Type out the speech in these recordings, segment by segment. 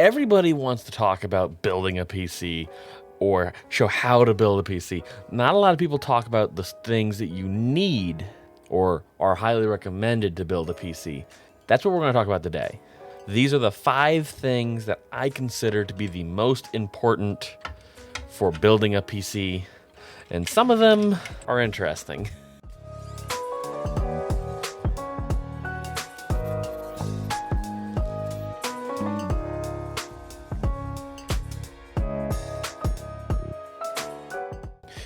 Everybody wants to talk about building a PC or show how to build a PC. Not a lot of people talk about the things that you need or are highly recommended to build a PC. That's what we're going to talk about today. These are the 5 things that I consider to be the most important for building a PC, and some of them are interesting.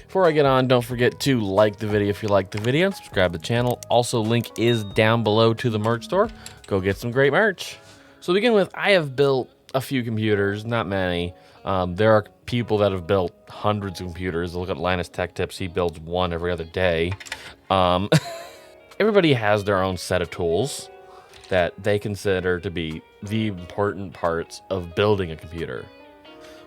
Before I get on, don't forget to like the video if you like the video and subscribe to the channel. Also, link is down below to the merch store. Go get some great merch. So to begin with, I have built a few computers, not many. There are people that have built hundreds of computers. Look at Linus Tech Tips, he builds one every other day. Everybody has their own set of tools that they consider to be the important parts of building a computer.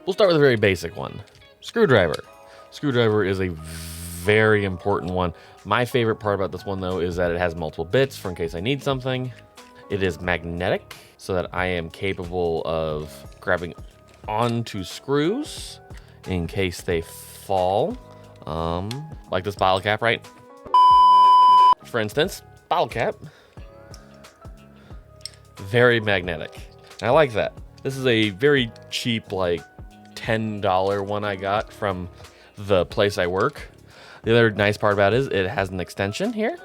We'll start with a very basic one, screwdriver. Screwdriver is a very important one. My favorite part about this one, though, is that it has multiple bits for in case I need something. It is magnetic, so that I am capable of grabbing onto screws in case they fall. Like this bottle cap, right? For instance, bottle cap. Very magnetic. I like that. This is a very cheap, like $10 one I got from the place I work. The other nice part about it is it has an extension here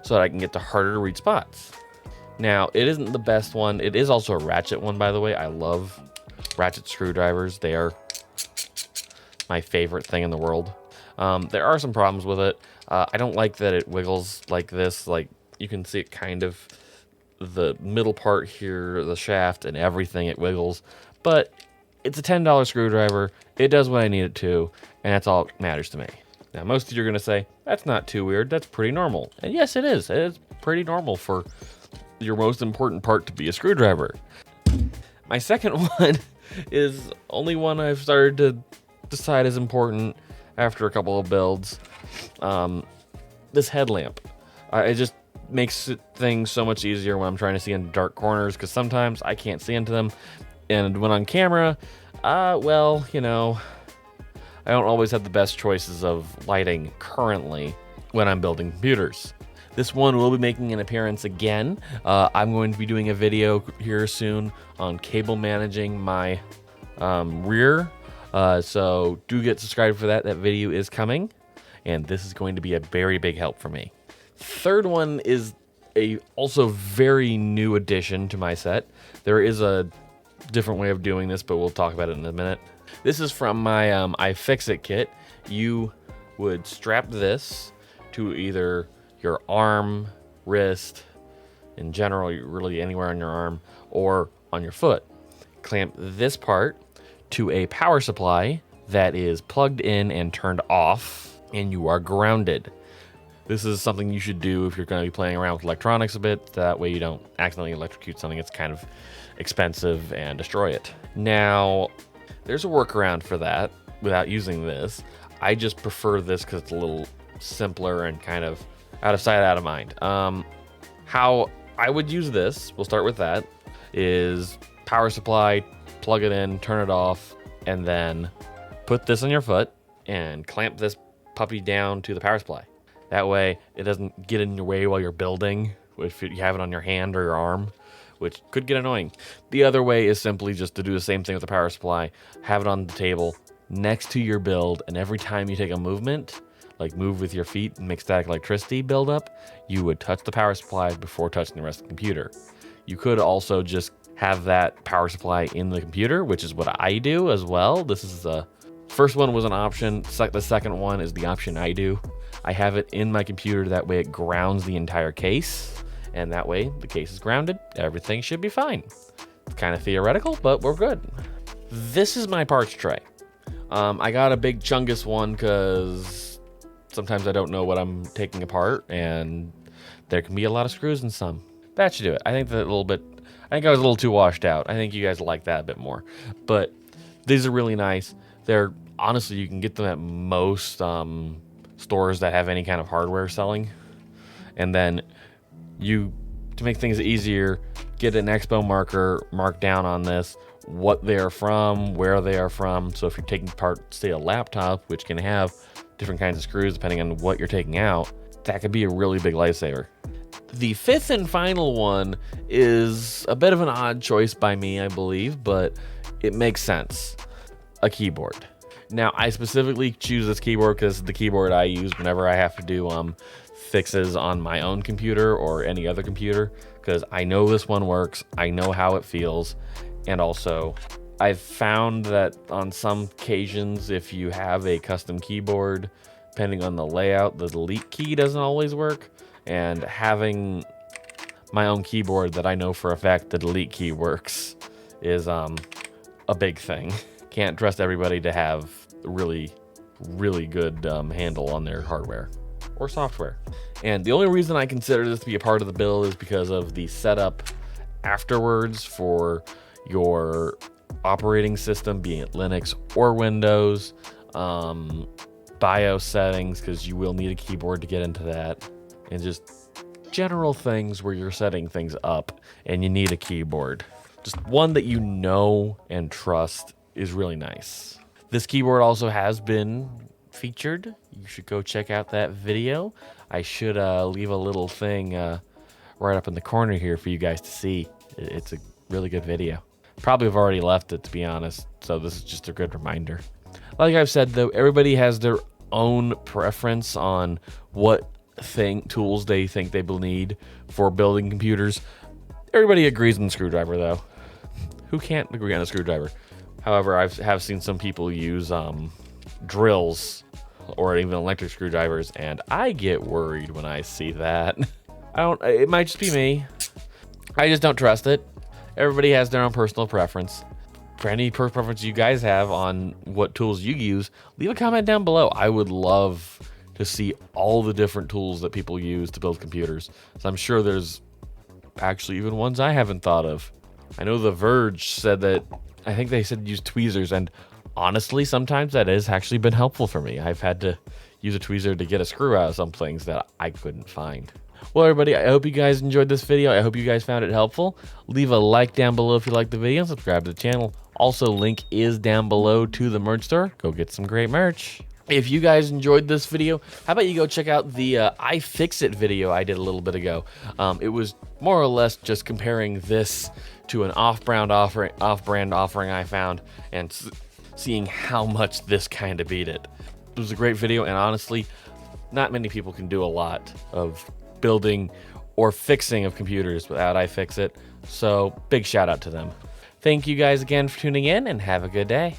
so that I can get to harder to reach spots. Now, it isn't the best one. It is also a ratchet one, by the way. I love ratchet screwdrivers. They are my favorite thing in the world. There are some problems with it. I don't like that it wiggles like this. Like, you can see it kind of, the middle part here, the shaft and everything, it wiggles. But it's a $10 screwdriver. It does what I need it to, and that's all that matters to me. Now, most of you are going to say, that's not too weird. That's pretty normal. And yes, it is. It is pretty normal for your most important part to be a screwdriver. My second one is only one I've started to decide is important after a couple of builds. This headlamp. It just makes things so much easier when I'm trying to see in dark corners, because sometimes I can't see into them. And when on camera, well, you know, I don't always have the best choices of lighting currently when I'm building computers. This one will be making an appearance again. I'm going to be doing a video here soon on cable managing my rear. So do get subscribed for that. That video is coming. And this is going to be a very big help for me. Third one is a also very new addition to my set. There is a different way of doing this, but we'll talk about it in a minute. This is from my iFixit kit. You would strap this to either your arm, wrist, in general, really anywhere on your arm, or on your foot. Clamp this part to a power supply that is plugged in and turned off, and you are grounded. This is something you should do if you're going to be playing around with electronics a bit. That way you don't accidentally electrocute something that's kind of expensive and destroy it. Now, there's a workaround for that without using this. I just prefer this because it's a little simpler and kind of out of sight, out of mind. How I would use this, we'll start with that, is power supply, plug it in, turn it off, and then put this on your foot and clamp this puppy down to the power supply. That way it doesn't get in your way while you're building, if you have it on your hand or your arm, which could get annoying. The other way is simply just to do the same thing with the power supply, have it on the table next to your build, and every time you take a movement, like move with your feet and make static electricity build up, you would touch the power supply before touching the rest of the computer. You could also just have that power supply in the computer, which is what I do as well. This is the first one was an option. The second one is the option I do. I have it in my computer, that way it grounds the entire case, and that way the case is grounded. Everything should be fine. It's kind of theoretical, but we're good. This is my parts tray. I got a big chungus one because sometimes I don't know what I'm taking apart, and there can be a lot of screws in some. That should do it. I think I was a little too washed out. I think you guys like that a bit more. But these are really nice. They're honestly, you can get them at most stores that have any kind of hardware selling. And then to make things easier, get an expo marker, mark down on this, what they are from, where they are from. So if you're taking apart, say, a laptop, which can have different kinds of screws depending on what you're taking out, that could be a really big lifesaver. The fifth and final one is a bit of an odd choice by me, I believe, but it makes sense. A keyboard. Now, I specifically choose this keyboard because it's the keyboard I use whenever I have to do fixes on my own computer or any other computer, because I know this one works, I know how it feels, and also I've found that on some occasions, if you have a custom keyboard, depending on the layout, the delete key doesn't always work, and having my own keyboard that I know for a fact the delete key works is a big thing. Can't trust everybody to have really good handle on their hardware or software. And the only reason I consider this to be a part of the build is because of the setup afterwards for your operating system, being it Linux or Windows, BIOS settings, because you will need a keyboard to get into that, and just general things where you're setting things up and you need a keyboard. Just one that you know and trust is really nice. This keyboard also has been featured. You should go check out that video. I should leave a little thing right up in the corner here for you guys to see. It's a really good video. Probably have already left it, to be honest, so this is just a good reminder. Like I've said, though, everybody has their own preference on what tools they think they will need for building computers. Everybody agrees on the screwdriver, though. Who can't agree on a screwdriver? However, I have seen some people use drills or even electric screwdrivers, and I get worried when I see that. It might just be me. I just don't trust it. Everybody has their own personal preference. For any preference you guys have on what tools you use, leave a comment down below. I would love to see all the different tools that people use to build computers. So I'm sure there's actually even ones I haven't thought of. I know The Verge said that, I think they said use tweezers, and honestly, sometimes that has actually been helpful for me. I've had to use a tweezer to get a screw out of some things that I couldn't find. Well, everybody, I hope you guys enjoyed this video. I hope you guys found it helpful. Leave a like down below if you liked the video, and subscribe to the channel. Also, link is down below to the merch store. Go get some great merch. If you guys enjoyed this video, how about you go check out the iFixit video I did a little bit ago. It was more or less just comparing this to an off-brand offering I found and seeing how much this kind of beat it. It was a great video, and honestly, not many people can do a lot of building or fixing of computers without iFixit, so big shout out to them. Thank you guys again for tuning in, and have a good day.